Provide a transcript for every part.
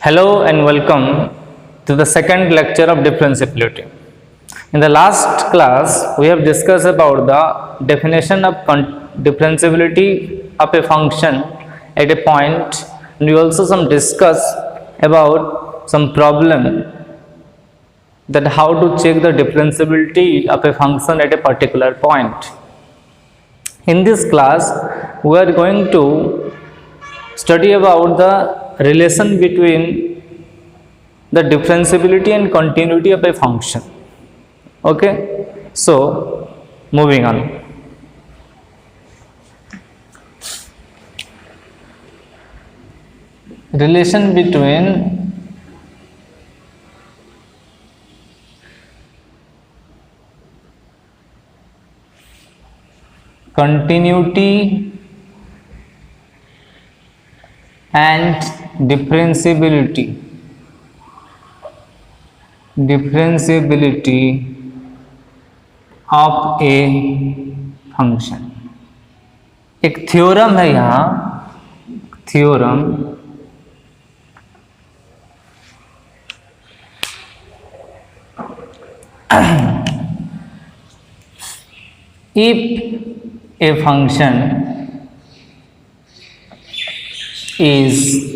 Hello and welcome to the second lecture of differentiability. In the last class, we have discussed about the definition of differentiability of a function at a point, and we also discuss about some problem that how to check the differentiability of a function at a particular point. In this class, we are going to study about the relation between the differentiability and continuity of a function. Okay, so moving on. Relation between continuity and differentiability of a function. एक theorem है यहाँ, theorem if a function is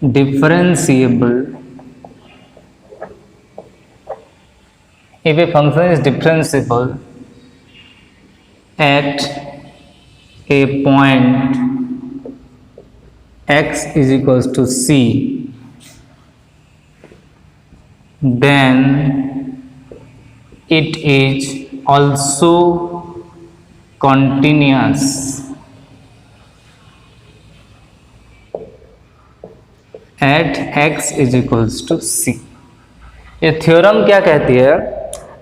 differentiable, if a function is differentiable at a point x is equals to c, then it is also continuous at x is equals to c. ये theorem क्या कहती है?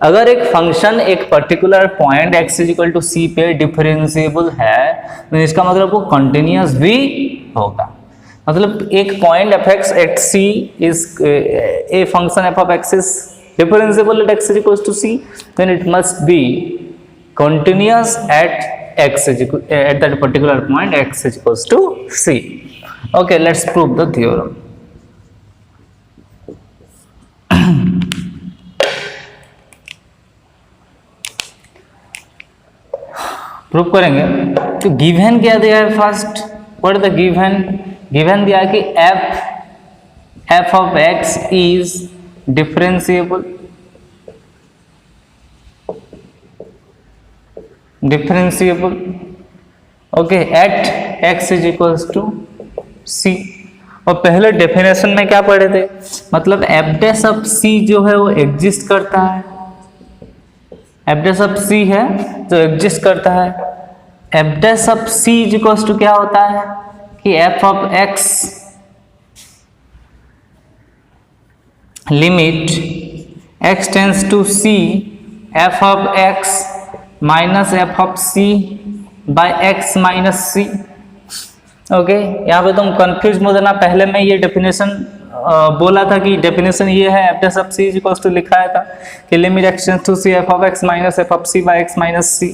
अगर एक function एक particular point x is equal to C पे differentiable है तो इसका मतलब वो कंटिन्यूअस भी होगा. मतलब एक point F X at C is a function F of x is differentiable at x is equal to C, then it must be continuous at x is equal at that particular point x is equal to c. Okay, let's prove the theorem. Prove करेंगे तो given क्या दिया है first, what is the given? Given दिया कि f of x is differentiable okay at x is equals to c. और पहले definition में क्या पढ़े थे? मतलब f डैश ऑफ c जो है वो एग्जिस्ट करता है, f डैश ऑफ c है जो एग्जिस्ट करता है. f dash of c equals to क्या होता है कि f of x limit x tends to c f of x minus f of c by x minus c. Okay, यहाँ पे तुम कंफ्यूज मत होना. पहले मैं ये डेफिनेशन बोला था कि डेफिनेशन ये है F dash of C equals to लिखा था कि limit x tends to c f of x minus f of c by x minus c.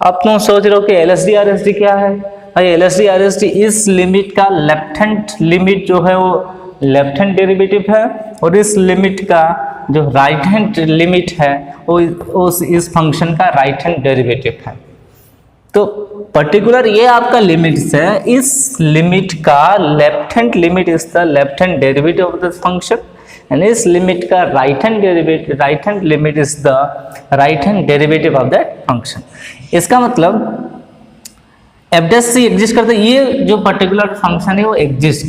अब तुम सोच रहे हो कि LSD RSD क्या है? भाई LSD RSD इस लिमिट का लेफ्ट हैंड लिमिट जो है वो लेफ्ट हैंड डेरिवेटिव है और इस लिमिट का जो राइट हैंड लिमिट है वो इस फंक्शन का राइट हैंड डेरिवेटिव है. तो पर्टिकुलर ये आपका लिमिट्स है, इस लिमिट का left hand limit is the left hand derivative of the function and इस लिमिट का right hand limit is the right hand derivative of that function. इसका मतलब एफ डैश सी एग्जिस्ट करता है, ये जो पर्टिकुलर फंक्शन है वो एग्जिस्ट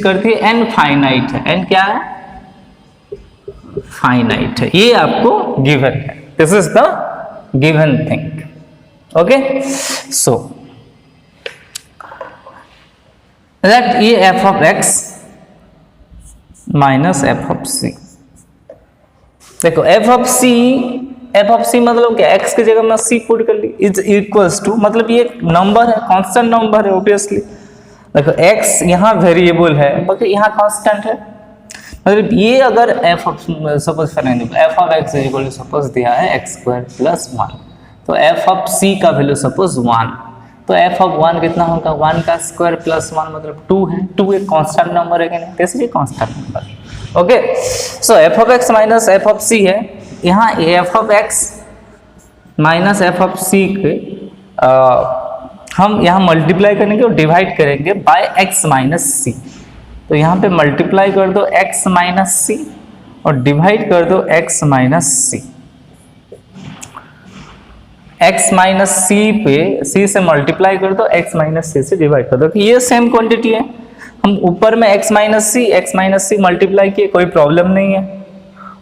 करती है एंड फाइनाइट है. एंड क्या है? फाइनाइट है. ये आपको गिवन है. This is the given thing. Okay, so that ये f of x minus f of c. देखो f ऑफ c मतलब क्या? x की जगह मैं c पुट कर ली इज इक्वल्स टू, मतलब ये नंबर है, कांस्टेंट नंबर है ऑब्वियसली. देखो x यहाँ वेरिएबल है बल्कि यहाँ कांस्टेंट है. मतलब ये अगर f suppose for example f of x is equal to suppose दिया है x² + 1, तो f ऑफ c का वैल्यू सपोज 1, तो तो एफ ऑफ 1 कितना होगा, 1 का स्क्वायर प्लस 1 मतलब 2 है, 2 एक कांस्टेंट नंबर है कि नहीं, इसलिए constant number. Okay, so F of X minus F of C है, यहाँ F of X minus F of C के हम यहाँ मल्टीप्लाई करेंगे और डिवाइड करेंगे बाय एक्स माइनस सी। तो यहाँ पे मल्टीप्लाई कर दो x माइनस सी और डिवाइड कर दो x माइनस सी। x माइनस सी पे c से मल्टीप्लाई कर दो, x माइनस सी से डिवाइड कर दो, कि ये सेम क्वांटिटी है। हम ऊपर में x माइनस सी मल्टीप्लाई किए, कोई प्रॉब्लम नहीं है।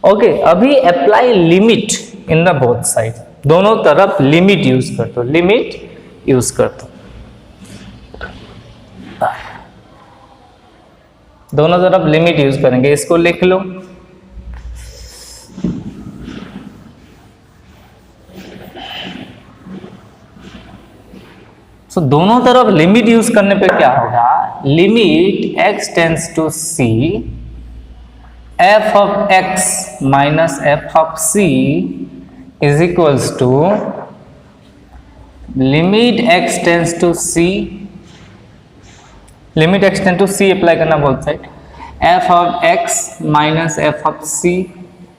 ओके, अभी apply limit in the both side, दोनों तरफ लिमिट यूज कर दो, लिमिट यूज कर दो, दोनों तरफ लिमिट यूज करेंगे। इसको लिख लो, सो दोनों तरफ लिमिट यूज करने पे क्या होगा, limit x tends to c f of x minus f of c is equals to limit x tends to c, limit x tend to c apply करना both side, f of x minus f of c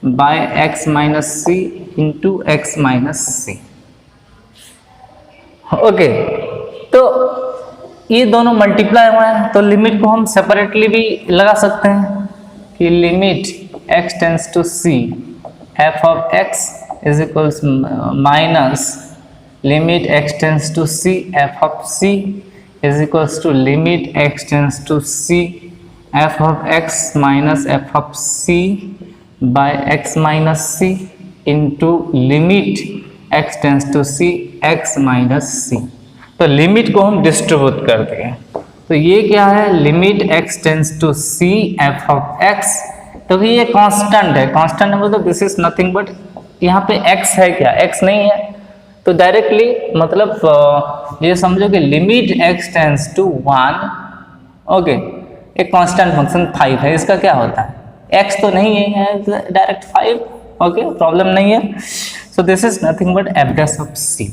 by x minus c into x minus c। Okay, तो ये दोनों multiply हुए हैं, तो limit को हम separately भी लगा सकते हैं कि limit x tends to c f of x is equals minus limit x tends to c f of c is equals to limit x tends to c f of x minus f of c by x minus c into limit x tends to c x minus c। तो limit को हम distribute कर देंगे, तो ये क्या है, limit x tends to c f of x, तो ये कांस्टेंट है, कांस्टेंट नंबर, तो दिस इज नथिंग बट यहाँ पे x है क्या, x नहीं है, तो डायरेक्टली मतलब ये समझो कि limit x tends to 1, okay, एक कांस्टेंट फंक्शन 5 है, इसका क्या होता है, x तो नहीं है, डायरेक्ट 5, ओके, प्रॉब्लम नहीं है। So this is nothing but f dash of c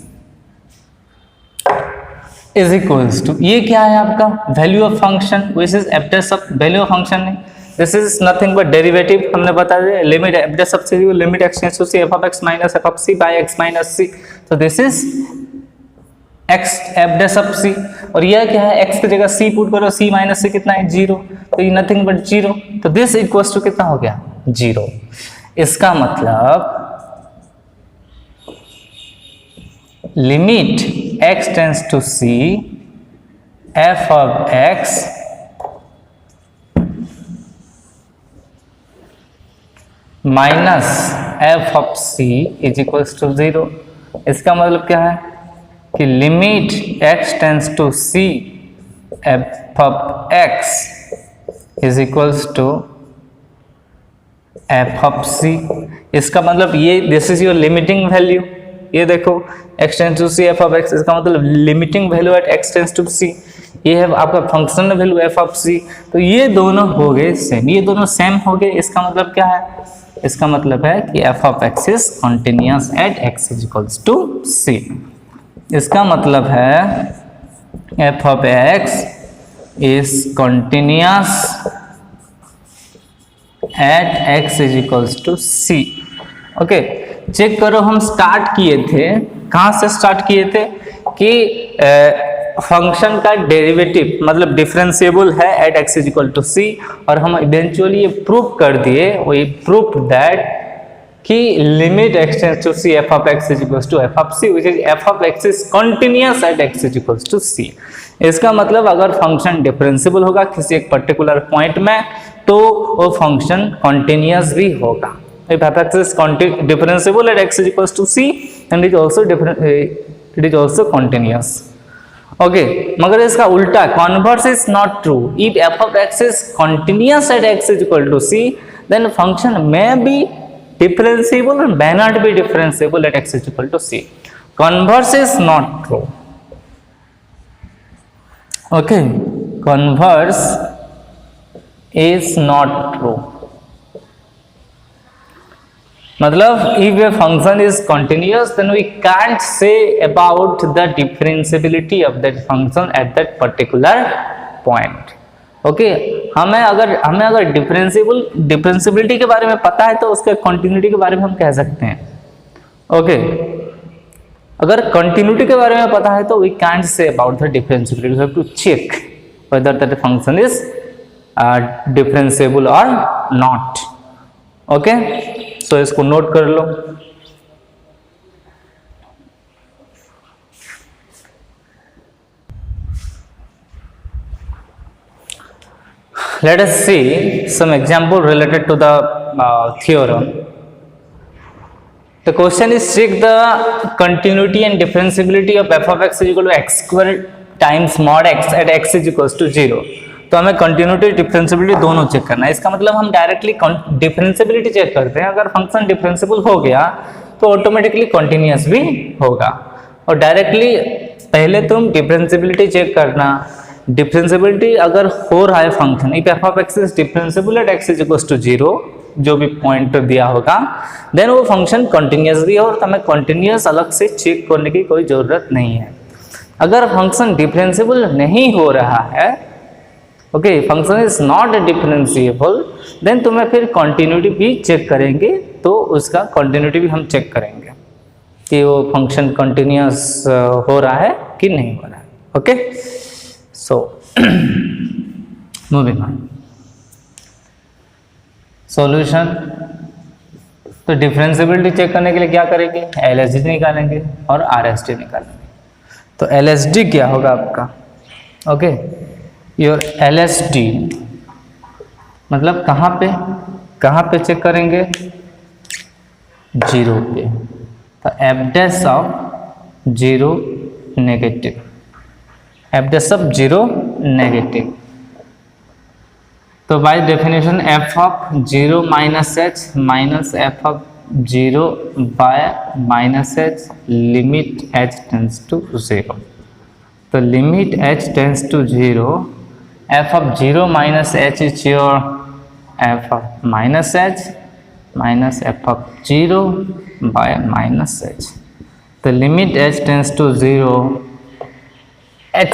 is equals to, ये क्या है आपका value of function, which is f dash of value of function है, this is nothing but derivative, हमने बता दिया limit f dash of c limit x tends to c f of x minus f of c by x minus c, तो this is x f dash of c, और यह क्या है, x की जगह c पुट करो, c minus c कितना है 0, तो ये नथिंग बट 0, तो दिस इक्वल्स टू कितना हो गया 0। इसका मतलब limit x tends to c f of x minus f of c is equals to 0। इसका मतलब क्या है कि limit x tends to c f of x is equals to f of c। इसका मतलब ये this is your limiting value, ये देखो x tends to c f of x, इसका मतलब limiting value at x tends to c, ये है आपका functional value f of c, तो ये दोनों हो गए सेम, ये दोनों सेम हो गए। इसका मतलब क्या है, इसका मतलब है कि f of x is continuous at x is equals to c। इसका मतलब है f of x is continuous at x is equals to c। Okay, check करो, हम स्टार्ट किए थे, कहाँ से स्टार्ट किए थे कि फंक्शन का डेरिवेटिव मतलब डिफरेंशिएबल है at x is equal to c, और हम इवेंचुअली ये प्रूव कर दिए, we proved that कि limit x tends to c f of x is equals to f of c, which is f of x is continuous at x is equals to c। इसका मतलब अगर function differentiable होगा किसी एक particular point में, तो वो function continuous भी होगा। If f of x is differentiable at x is equals to c, and it is also continuous. Okay, मगर इसका उल्टा converse is not true. If f of x is continuous at x is equal to c, then function may be differentiable and may not be differentiable at x is equal to c. Converse is not true. Okay, converse is not true. मतलब if a function is continuous then we can't say about the differentiability of that function at that particular point. Okay हमें अगर differentiability के बारे में पता है तो उसके कंटिन्यूटी के बारे में हम कह सकते हैं. ओके अगर कंटिन्यूटी के बारे में पता है तो we can't say about the differentiability. We have to check whether that function is differentiable और नॉट. ओके सो इसको नोट कर लो. Let us see some example related to the theorem. The question is check the continuity and differentiability of f of x is equal to x square times mod x at x is equals to 0. तो हमें continuity differentiability दोनों check करना है. इसका मतलब हम directly differentiability check करते हैं. अगर फंक्शन डिफरेंशिएबल हो गया तो ऑटोमेटिकली कंटिन्यूअस भी होगा. और डायरेक्टली पहले तुम डिफरेंशियबिलिटी चेक करना. डिफरेंशियबिलिटी अगर हो रहा है function if f of x is differentiable at x is equals to 0 जो भी पॉइंट दिया होगा देन वो फंक्शन कंटिन्यूअस भी है और हमें कंटिन्यूअस अलग से चेक करने की कोई ज़रूरत नहीं है. अगर फंक्शन डिफरेंशिएबल नहीं हो रहा है okay function is not differentiable then तुम्हें फिर कंटिन्यूटी भी चेक करेंगे. तो उसका कंटिन्यूटी भी हम चेक करेंगे कि वो फंक्शन कंटिन्यूअस हो रहा है कि नहीं हो रहा है. Okay so moving on solution. तो डिफरेंशियबिलिटी चेक करने के लिए क्या करेंगे LHD निकालेंगे और RHD निकालेंगे. तो LHD क्या होगा आपका ओके योर LHD मतलब कहाँ पे चेक करेंगे 0 पे. तो f dash of 0 negative f dash of 0 negative. तो by definition f of 0 minus h minus f of 0 bye minus h limit h tends to 0. तो limit h tends to 0 f of 0 minus h is your f of minus h minus f of 0 bye minus h. तो limit h tends to 0 x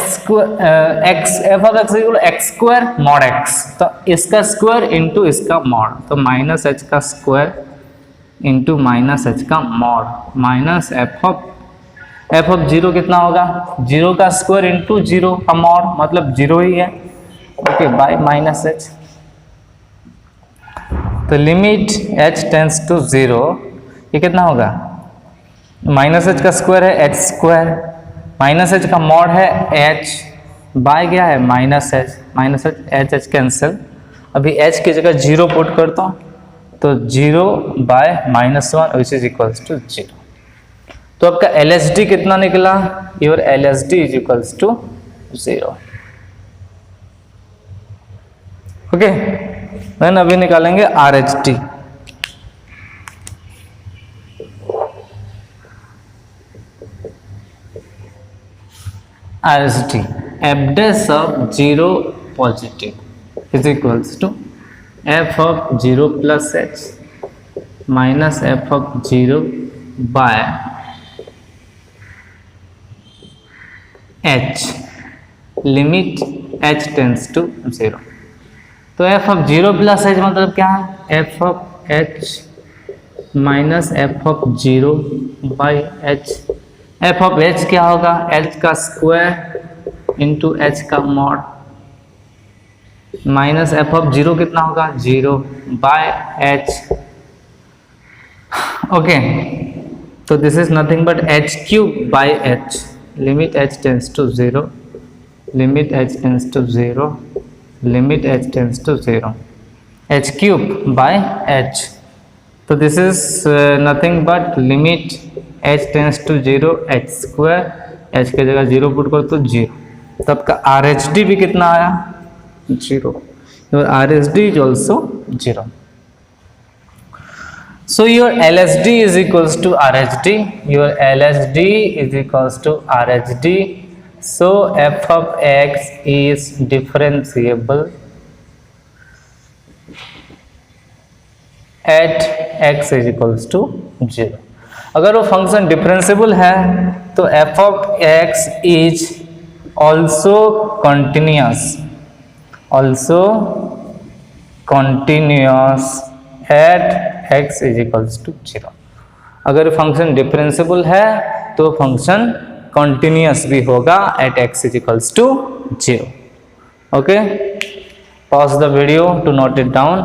f of x equal x square mod x. तो इसका square into इसका mod. तो minus h का square into minus h का mod minus f of 0 कितना होगा 0 का स्क्वायर इंटू 0 का मॉड मतलब 0 ही है. Okay bye minus h. तो लिमिट h टेंस टू 0 ये कितना होगा माइनस h का स्क्वायर है h स्क्वायर माइनस h का मॉड है h बाय क्या है माइनस h कैंसिल. अभी h की जगह 0 पुट करता हूँ तो 0 by -1 which is equals to 0. तो आपका LHD कितना निकला your LHD is equals to 0. Okay then अभी निकालेंगे RHD. RHD f dash of 0 positive is equals to f of 0 plus h minus f of 0 by h limit h tends to 0. तो f of 0 plus h मतलब क्या है f of h minus f of 0 by h. f of h क्या होगा h का square into h का mod minus f of 0 कितना होगा 0 बाय h. ओके तो this is nothing but h cube by h limit h tends to 0 limit h tends to 0 limit h tends to 0 h cube by h. तो this is nothing but limit h tends to 0 h square h की जगह 0 put कर तो 0. तो आपका RHD भी कितना आया 0. Your RHD is also 0. So your LHD is equals to RHD. Your LHD is equals to RHD. सो f of x is differentiable at x is equals to 0। अगर वो फंक्शन डिफरेंशिएबल है तो f of x is also continuous at x is equals to 0। अगर function differentiable है तो function continuous भी होगा at x is equals to 0। Okay, pause the video to note it down.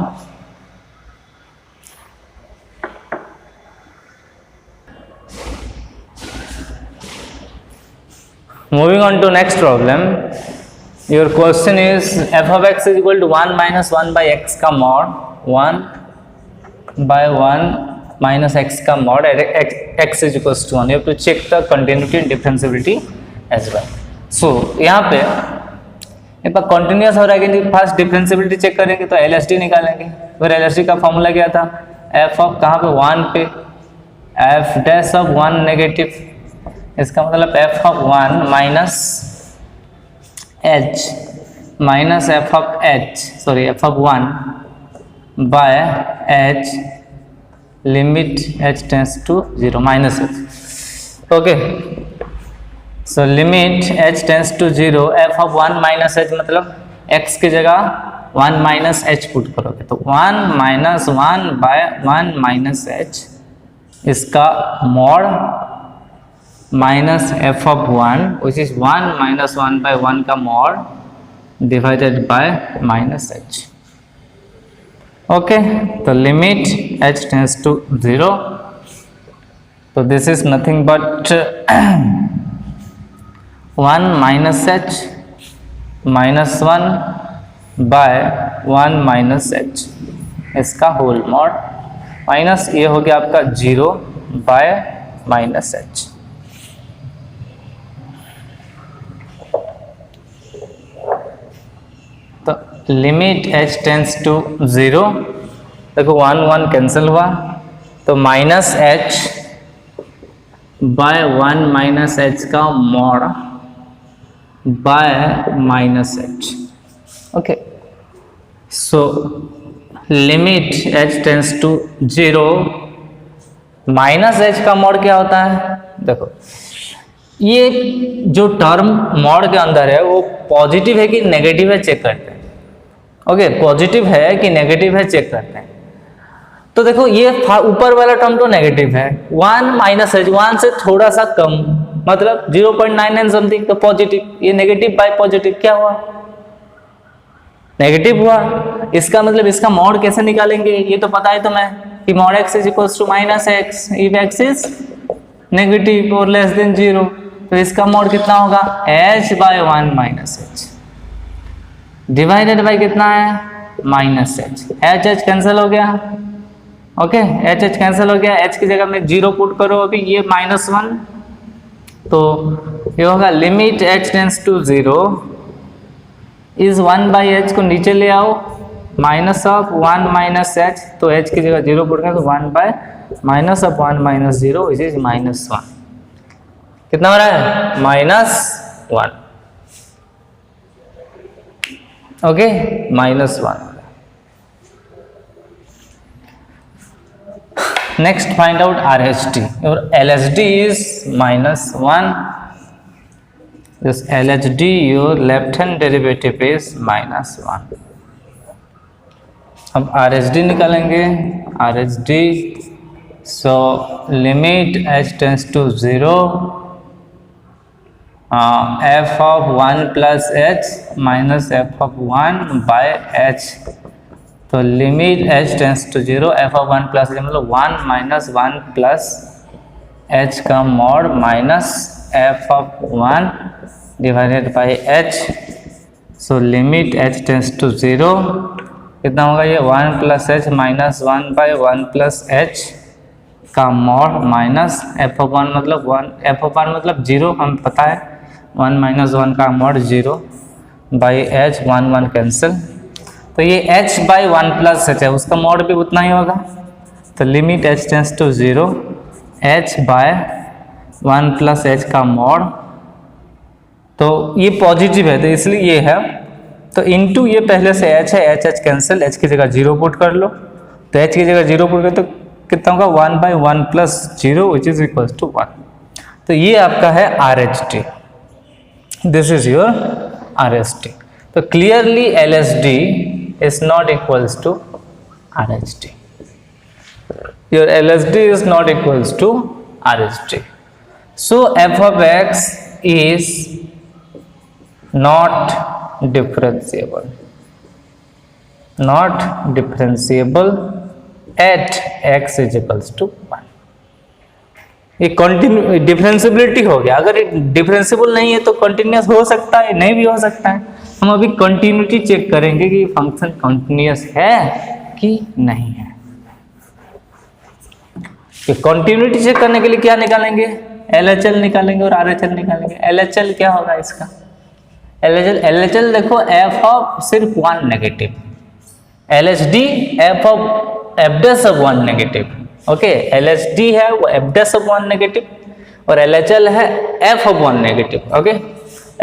Moving on to next problem. Your question is f of x is equal to 1 minus 1 by x का mod 1 by 1 minus x का mod at x is equals to 1. You have to check the continuity and differentiability as well. So यहाँ पे एक बार continuous हो रहा है कि first differentiability check करेंगे तो एलएसडी निकालेंगे। फिर एलएसडी का फॉर्मूला क्या था, एफ ऑफ कहाँ पे 1 पे एफ डैश ऑफ 1 नेगेटिव, इसका मतलब f of 1 minus h minus F of h sorry f of 1 by h limit h tends to 0 minus H. Okay, so limit h tends to 0 f of 1 minus h मतलब x की जगह 1 minus H put करोगे तो 1 minus 1 by 1 minus h, इसका mod minus f of 1 which is 1 minus 1 by 1 का mod divided by minus H. Okay, तो limit h tends to 0, तो this is nothing but 1 minus h minus 1 by 1 minus h, इसका whole mod minus ये हो गया आपका 0 bye minus h. तो limit h tends to 0, देखो 1 1 कैंसिल हुआ तो minus h by 1 minus H का mod by minus H. Okay, so limit h tends to 0 minus H का मॉड क्या होता है, देखो ये जो टर्म मॉड के अंदर है वो पॉजिटिव है कि नेगेटिव है चेक करते हैं। ओके, पॉजिटिव है कि नेगेटिव है चेक करते हैं। तो देखो ये ऊपर वाला टर्म तो नेगेटिव है, 1 माइनस एच 1 से थोड़ा सा कम मतलब 0.99 समथिंग, तो पॉजिटिव, ये नेगेटिव बाय पॉजिटिव क्या हुआ, नेगेटिव हुआ। इसका मतलब इसका मॉड कैसे निकालेंगे ये तो पता है तुम्हें कि mod x is equals to minus x if x is negative और लेस देन 0, तो इसका मॉड कितना होगा h by 1 minus h divided by कितना है माइनस एच, h कैंसिल हो गया। ओके, h कैंसिल हो गया, h की जगह में 0 पुट करो, अभी ये माइनस 1 तो ये होगा limit h tends to 0 is 1 by h को नीचे ले आओ माइनस ऑफ 1 माइनस एच, तो h की जगह 0 पुट करें तो 1 by minus of 1 minus 0 is minus 1। कितना हो रहा है minus 1। Okay, minus 1। Next, find out RHD. Your LHD is minus 1. This LHD, your left hand derivative is minus 1. अब RHD निकालेंगे, RHD, so limit h tends to 0, f of 1 plus h minus f of 1 by h, तो limit h tends to 0 f of 1 plus मतलब 1 minus 1 plus h का mod minus f of 1 divided by h, so limit h tends to 0 कितना होगा ये 1 plus h minus 1 by 1 plus h का mod minus f of 1 मतलब 1 f of 1 मतलब 0 हम पता है 1 माइनस 1 का मॉड 0 बाई h 1 1 कैंसिल, तो ये h बाई 1 प्लस h है उसका मॉड भी उतना ही होगा, तो limit h tends to 0 h by 1 plus h का मॉड, तो ये पॉजिटिव है तो इसलिए ये है, तो इनटू ये पहले से h है, h कैंसिल, h की जगह 0 पुट कर लो, तो h की जगह 0 पुट करें तो कितना होगा 1/1 plus 0 which is equal to 1। तो ये आपका है RHT, this is your RHT। तो clearly LSD is not equals to RHT. Your LSD is not equals to RHT. So f of x is not differentiable, not differentiable at x is equals to 1. ये continue differentiability हो गया। अगर ये differentiable नहीं है तो continuous हो सकता है, नहीं भी हो सकता है। हम अभी कंटिन्यूटी चेक करेंगे कि फंक्शन कंटिन्यूस है कि नहीं है। कि कंटिन्यूटी चेक करने के लिए क्या निकालेंगे, LHL निकालेंगे और RHL निकालेंगे। LHL क्या होगा इसका, LHL देखो f ऑफ सिर्फ 1 negative, LHD f of f dash of 1 negative. Okay, LHD है वो f डैश ऑफ 1 नेगेटिव और LHL है f of 1 negative. Okay,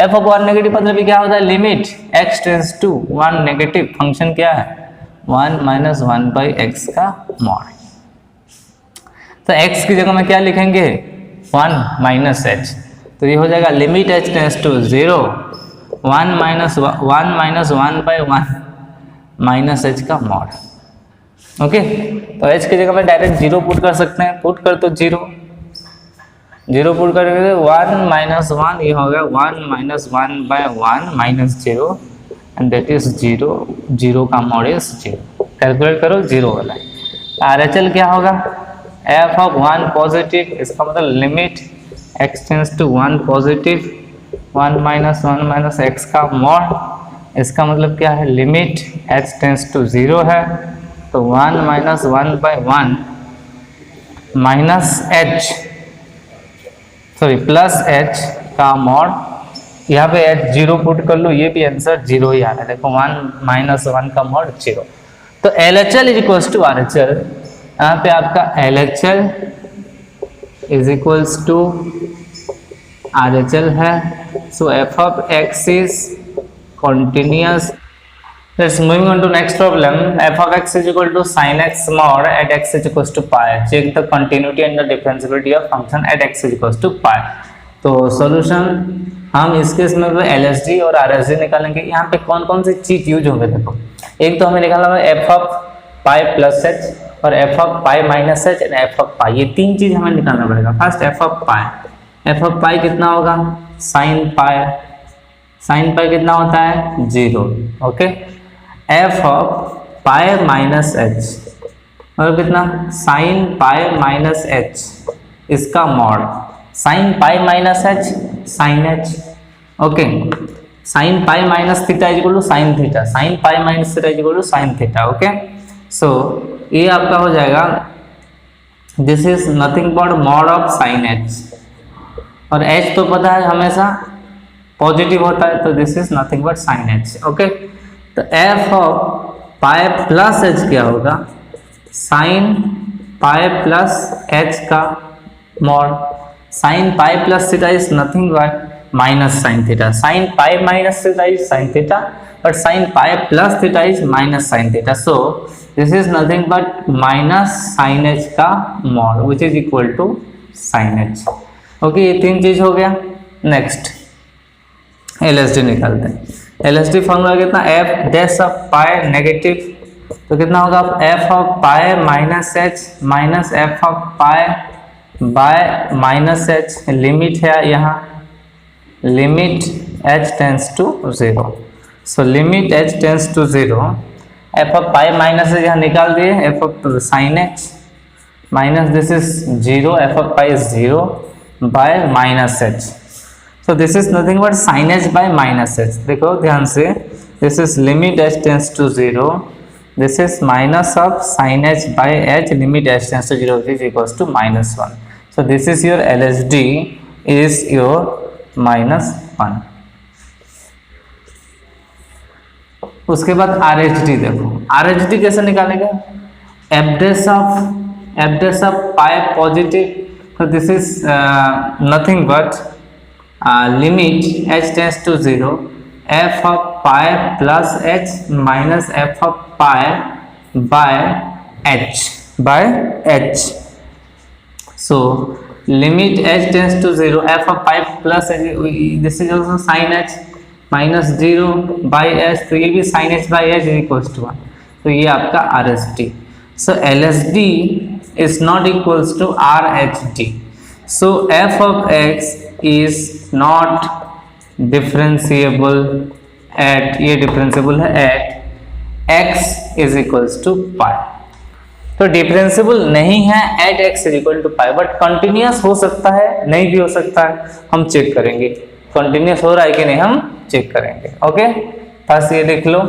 f of 1 negative मतलब क्या होता है, limit x tends to 1 negative, function क्या है 1 माइनस 1/x का मॉड। तो x की जगह में क्या लिखेंगे 1 माइनस h, तो ये हो जाएगा limit h tends to 0 1 minus 1/1 minus h का मॉड। ओके, तो h की जगह में डायरेक्ट 0 पुट कर सकते हैं, पुट कर तो 0 पुट करेंगे 1 माइनस 1, ये हो गया 1 minus 1/1 minus 0 and that is 0 का मॉड इज 0। कैलकुलेट करो 0 वाला। RHL क्या होगा, f ऑफ 1 पॉजिटिव, इसका मतलब limit x tends to 1 positive 1 minus x का मॉड। इसका मतलब क्या है, लिमिट h टेंड्स टू 0 है तो 1 minus 1/1 minus h sorry plus h का मॉड। यहाँ पे h 0 पुट कर लो, ये भी आंसर 0 ही आ रहा है। देखो 1 माइनस 1 का मॉड 0। तो LHL is equals to RHL, यहाँ पे आपका LHL is equals to RHL है। So f of x is continuous. Let's moving on to next problem. f of x is equal to sin x mod at x is equals to pi. Check the continuity and the differentiability of function at x is equals to pi. तो solution हम इस case में LSD और RSD निकालेंगे। यहाँ पे कौन कौन सी चीज यूज होंगे, देखो एक तो हमें निकालना है f of pi plus h और f of pi minus h and f of pi, ये तीन चीज हमें निकालना पड़ेगा। फर्स्ट f ऑफ पाई कितना होगा, साइन पाई कितना होता है 0। Okay, f of pi minus h और कितना साइन पाई माइनस h, इसका mod sine pi minus h sine h। Okay, sine pi minus theta is equal to sine theta, sine pi minus theta is equal to sine theta. Okay, so ये आपका हो जाएगा, this is nothing but mod of sine h और h तो पता है हमेशा positive होता है, तो this is nothing but sine h। Okay, तो f of pi plus h क्या होगा, साइन पाई प्लस h का mod. Sine pi plus theta is nothing but minus sine theta, sine pi minus theta is sine theta but sine pi plus theta is minus sine theta. So this is nothing but minus sine h का mod which is equal to sine h। Okay, ये तीन चीज हो गया। Next LSD निकालते हैं। LSD formula कितना, f dash of pi negative, तो कितना होगा f of pi minus h minus f of pi by minus h। Limit है यहाँ, limit h tends to 0। So limit h tends to 0, f of pi minus h यहाँ निकाल दिए, f of sine h minus this is 0, f of pi is 0 bye minus h। So this is nothing but sin h by minus h। देखो ध्यान से, this is limit h tends to 0, this is minus of sin h by h, limit h tends to 0 which is equals to -1। So this is your LSD is your -1। उसके बाद RHD देखो, RHD कैसे निकालेगा, f dash of pi positive, so this is nothing but limit h tends to 0, f of pi plus h minus f of pi by h by h. So limit h tends to 0 f of 5 plus this is also sin h minus 0 by h, तो ये भी sin h by h is equals to 1. तो ये आपका RSD. So LSD is not equals to RHD. So f of x is not differentiable at, ये differentiable है at x is equals to pi. तो differentiable नहीं है at x equal to pi, but continuous हो सकता है, नहीं भी हो सकता है, हम चेक करेंगे कंटिन्यूअस हो रहा है कि नहीं, हम चेक करेंगे. ओके, फर्स्ट ये देख लो.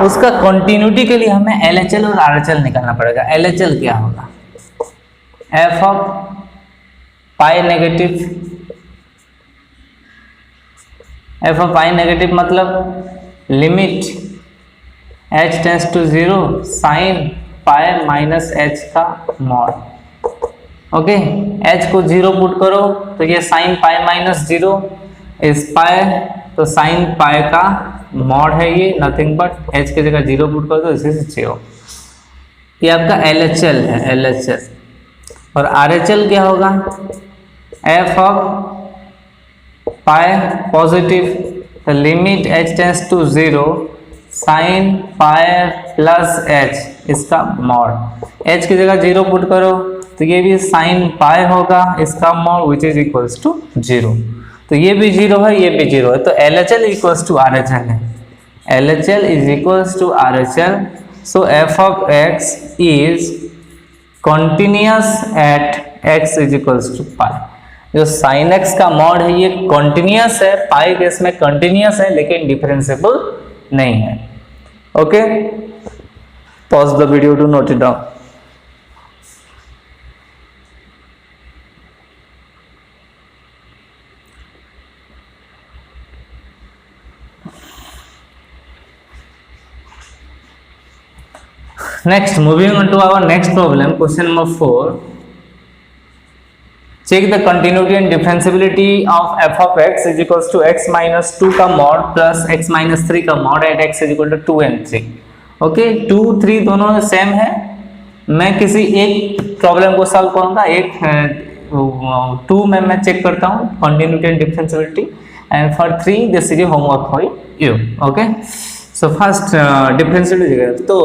उसका कंटिन्यूटी के लिए हमें LHL और RHL निकालना पड़ेगा. LHL क्या होगा? F of pi negative, F of pi negative मतलब limit h tends to 0 sine pi minus h का मॉड. ओके, h को 0 पुट करो तो ये साइन पाई माइनस 0 इस पाई, तो साइन पाई का मॉड है ये, नथिंग बट h की जगह 0 पुट करो तो इसी से 0. ये आपका LHL है, LHL. और RHL क्या होगा? एफ ऑफ पाई पॉजिटिव, तो limit h tends to 0 sine pi plus h इसका मॉड. h की जगह 0 पुट करो तो ये भी साइन पाई होगा इसका mod which is equals to 0. तो ये भी 0 है, ये भी 0 है, तो LHL इक्वल्स टू RHL है. LHL is equals to RHL. So f of x is continuous at x is equals to pi. जो साइन एक्स का मॉड है ये कॉन्टिन्यूअस है, पाई केस में कॉन्टिन्यूअस है लेकिन डिफरेंशिएबल नहीं है. Okay, pause the video to note it down. Next, moving on to our next problem, question number 4. Check the continuity and differentiability of f of x is equals to x minus 2 का mod plus x minus 3 का mod at x is equal to 2 and 3. Okay, 2 3 दोनों same है. मैं किसी एक problem को solve करूंगा, एक 2 में मैं चेक करता हूं continuity and differentiability, and for 3 this is homework for you. Okay, so first differentiability, तो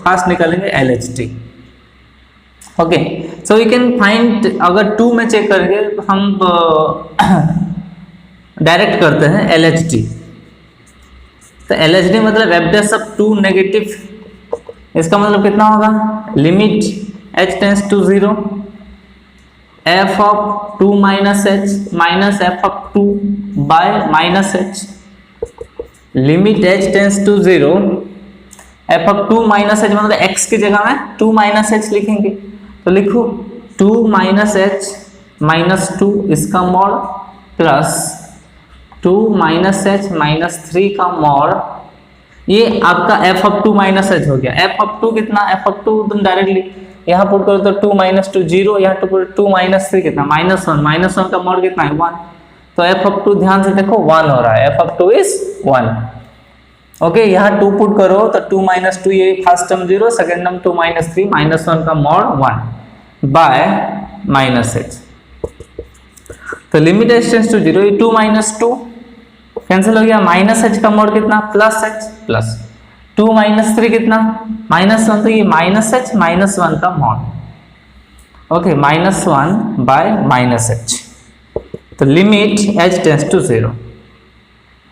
फर्स्ट निकालेंगे LHT. Okay, so we can find, अगर 2 में चेक करेंगे हम डायरेक्ट करते हैं LHT. तो LHT मतलब f डैश ऑफ 2 नेगेटिव, इसका मतलब कितना होगा? Limit h tends to 0 f of 2 minus h minus f of 2 by minus h. Limit h tends to 0 f of 2 minus h मतलब x की जगह में 2 माइनस h लिखेंगे, तो लिखो 2 माइनस h माइनस 2 इसका mod plus 2 minus h minus 3 का mod. ये आपका f ऑफ 2 माइनस h हो गया. f ऑफ 2 कितना? f ऑफ 2 तुम डायरेक्टली यहाँ पुट करो तो 2 माइनस 2 0, यहाँ टू 2 माइनस 3 कितना? माइनस 1. माइनस 1 का मॉड कितना है? 1. तो f ऑफ 2 ध्यान से देखो 1 हो रहा है, f ऑफ 2 इज 1. ओके, यहाँ 2 पुट करो तो 2 माइनस 2, ये first term 0, second term 2 minus 3, minus 1 का मॉड 1 बाय माइनस h. तो लिमिट h टेंस टू 0, ये 2 माइनस 2 कैंसिल हो गया, माइनस h का मॉड कितना? प्लस h प्लस 2 माइनस 3 कितना? माइनस 1, तो ये माइनस h माइनस 1 का mod. Okay, minus 1 by minus h. तो लिमिट h टेंस टू 0.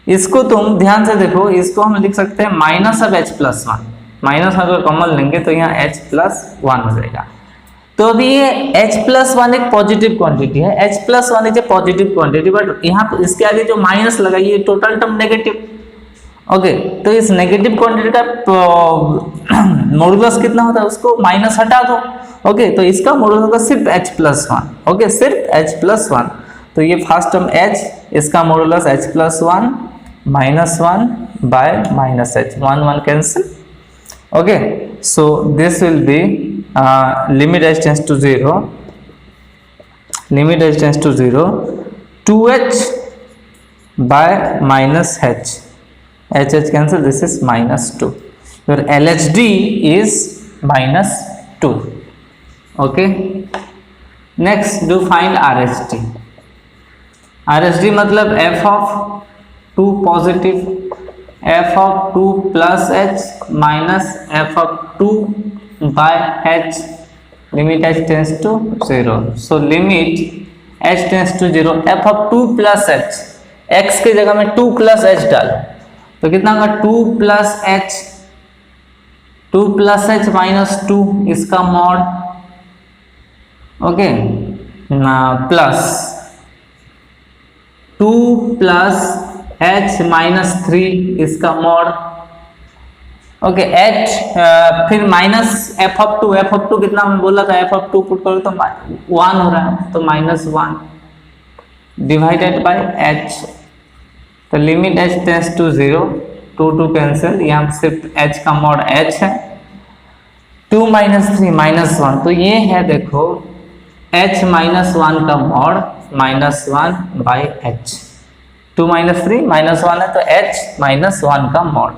इसको तुम ध्यान से देखो, इसको हम लिख सकते हैं minus of h plus 1. Minus अगर कॉमन लेंगे तो यहाँ h प्लस 1 हो जाएगा. तो अभी ये h प्लस 1 एक पॉजिटिव क्वांटिटी है, h plus 1 is a positive quantity, but यहाँ इसके आगे जो माइनस लगा ये टोटल टर्म नेगेटिव. ओके, तो इस नेगेटिव क्वांटिटी का मॉडुलस कितना होता है उसको माइनस हटा दो. ओके, तो इसका मॉडुलस होगा सिर्फ h प्लस 1. ओके, सिर्फ h प्लस 1. तो ये फर्स्ट टर्म h, इसका modulus h plus 1 minus 1 by minus h, 1 1 cancel. Okay, so this will be limit h tends to 0, limit h tends to 0, 2h by minus h. H cancel, this is minus 2. Your LHD is minus 2. Okay. Next do find RHD. RHD मतलब f of 2 positive, f of 2 plus h minus f of 2 by h, limit h tends to 0. So limit h tends to 0, f of 2 plus h, x की जगह में 2 plus h डाल तो कितना होगा 2 plus h, 2 plus h minus 2 इसका mod, okay ना, plus 2 plus h minus 3 इसका मॉड, ओके h, फिर माइनस f of 2 कितना मैं बोला था, f of 2 पुट करो तो 1 हो रहा है, तो माइनस 1 डिवाइडेड बाय h, तो limit h tends to 0, 2 cancel, यहाँ सिर्फ h का मॉड h है, 2 minus 3 minus 1, तो ये है देखो h minus 1 का mod minus 1 by h, 2 minus 3 minus 1 है तो h minus 1 का मॉड,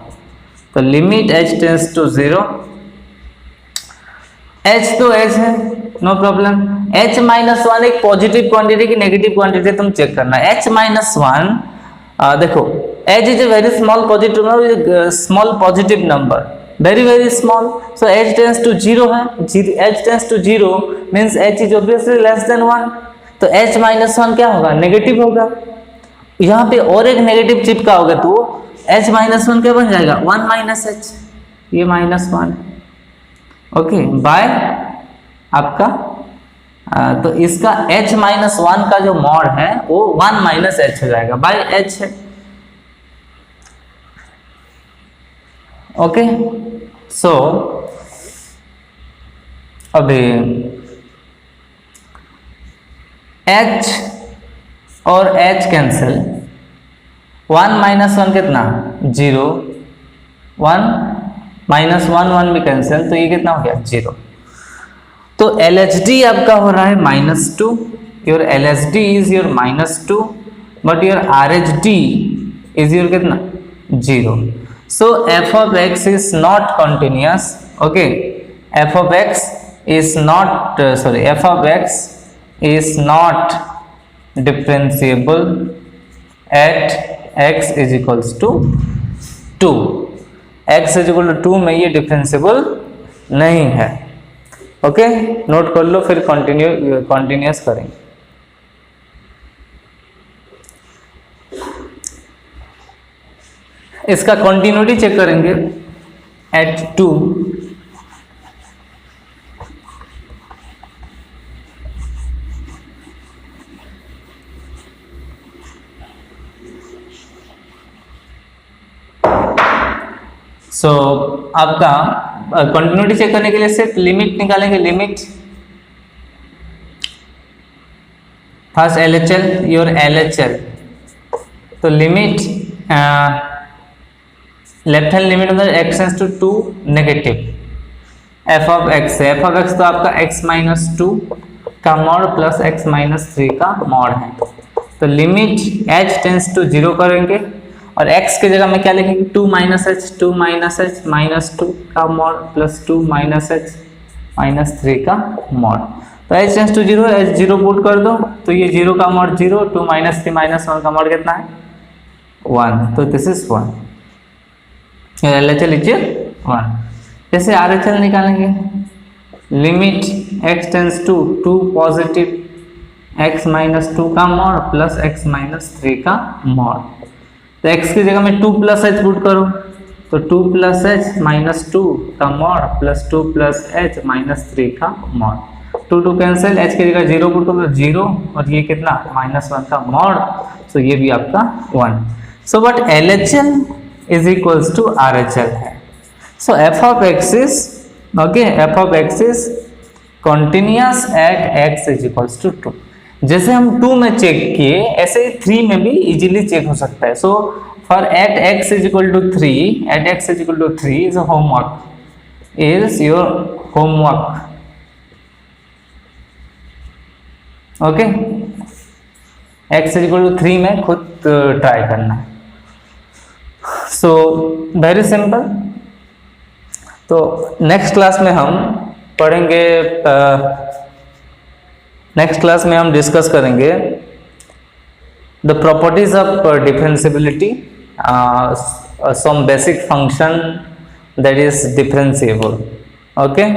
तो limit h tends to 0, h तो h है नो प्रॉब्लम, h माइनस 1 एक पॉजिटिव क्वांटिटी की नेगेटिव क्वांटिटी तुम चेक करना, h माइनस 1 देखो h is a very small positive number, small positive number, very small, so h tends to 0 है, h tends to 0 means h is obviously less than 1, तो h minus 1 क्या होगा, negative होगा, यहाँ पे और एक नेगेटिव चिपका होगा तो h minus 1 क्या बन जाएगा, 1 minus h, ये minus 1, ओके बाय आपका तो इसका h minus 1 का जो मॉड है वो 1 minus h हो जाएगा, बाय h है, ओके सो अभी h और h कैंसिल, 1 minus 1 कितना 0, 1 minus 1 भी कैंसिल, तो ये कितना हो गया 0, तो LHD आपका हो रहा है -2, your LHD is your -2 but your RHD is your कितना 0, so f of x is not continuous, okay, f of x is not f of x is not differentiable at x is equals to 2, x is equal to 2 में ये differentiable नहीं है, okay note कर लो, फिर continuous करेंगे। इसका continuity check करेंगे at 2, सो आपका कंटिन्यूटी चेक करने के लिए सिर्फ लिमिट निकालेंगे, limit first LHL, your LHL, तो लिमिट लेफ्ट हैंड लिमिट मतलब x tends to 2 negative, f of x है, f ऑफ x तो आपका x minus 2 का मॉड प्लस x minus 3 का मॉड है, तो लिमिट h टेंस टू 0 करेंगे और x की जगह में क्या लिखेंगे 2 minus h minus 2 का mod plus 2 minus h minus 3 का मॉड, तो h tends to 0, h 0 put कर दो तो ये 0 का मॉड 0, 2 minus 3 minus 1 का मॉड कितना है 1, तो दिस इज 1, LHL इज 1। जैसे RHL निकालेंगे, limit x tends to 2 positive x minus 2 का मॉड प्लस x minus 3 का मॉड, तो x की जगह में 2 plus h पुट करो तो 2 plus h minus 2 का mod plus 2 plus h minus 3 का मॉड, 2 कैंसिल, h की जगह 0 पुट करो तो 0 और ये कितना -1 का मॉड, तो ये भी आपका 1, so but LHL is equals to RHL है, so f of x is okay, f of x is continuous at x is equals to 2, जैसे हम 2 में चेक किए ऐसे 3 में भी इजीली चेक हो सकता है, so for at x is equal to 3, at x is equal to 3 is a homework, is your homework, okay x equal to 3 में खुद ट्राई करना है। सो वेरी सिंपल। तो नेक्स्ट क्लास में हम पढ़ेंगे, नेक्स्ट क्लास में हम डिस्कस करेंगे the properties of differentiability, some basic function that is differentiable. Okay.